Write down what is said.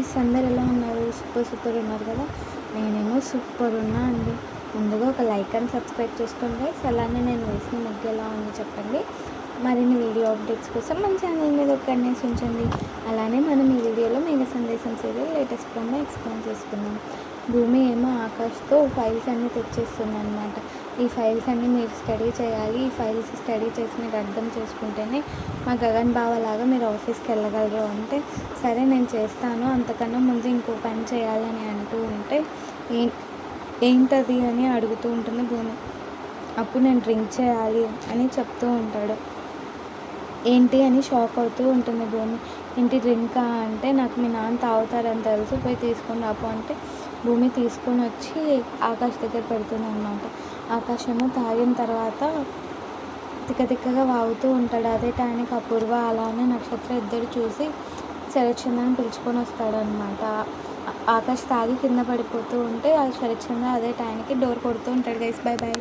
Guys, అందరు ఎలా ఉన్నారు? సూపర్ ఉన్నారు కదా. నేనేమో సూపర్ ఉన్నా అండి. ముందుగా ఒక లైక్ అండ్ సబ్స్క్రైబ్ చేసుకోండి గైస్. అలానే నేను వేసిన ముగ్గు ఎలా ఉంది చెప్పండి. మరిన్ని వీడియో అప్డేట్స్ కోసం మన ఛానల్ మీద ఒక కన్నేసి ఉంచండి. అలానే మనం ఈ వీడియోలో మేఘ సందేశం సీరియల్ లేటెస్ట్ ప్రోమో ఎక్స్ప్లెయిన్ చేసుకున్నాం. భూమి ఏమో ఆకాష్తో ఫైల్స్ అన్నీ తెచ్చేస్తుంది అనమాట. ఈ ఫైల్స్ అన్నీ మీరు స్టడీ చేయాలి. ఈ ఫైల్స్ స్టడీ చేసి మీరు అర్థం చేసుకుంటేనే మా గగన్ బావలాగా మీరు ఆఫీస్కి వెళ్ళగలరు అంటే, సరే నేను చేస్తాను, అంతకన్నా ముందు ఇంకో పని చేయాలని అంటూ ఉంటే, ఏంటది అని అడుగుతూ ఉంటుంది భూమి. అప్పుడు నేను డ్రింక్ చేయాలి అని చెప్తూ ఉంటాడు. ఏంటి అని షాక్ అవుతూ ఉంటుంది భూమి. ఏంటి డ్రింకా అంటే, నాకు మీ నాన్న తాగుతారని తెలుసు, పోయి తీసుకొని రాపు అంటే భూమి తీసుకొని వచ్చి ఆకాష్ దగ్గర పెడుతుంది అనమాట. ఆకాష్ ఏమో తాగిన తర్వాత తిక్కగా వాగుతూ ఉంటాడు. అదే టైంకి అపూర్వ అలానే నక్షత్ర ఇద్దరు చూసి శరత్చంద్రని పిలుచుకొని వస్తాడనమాట. ఆకాష్ తాగి కింద పడిపోతూ ఉంటే ఆ శరత్చంద్ర అదే టైంకి డోర్ కొడుతూ ఉంటాడు. Guys, bye bye.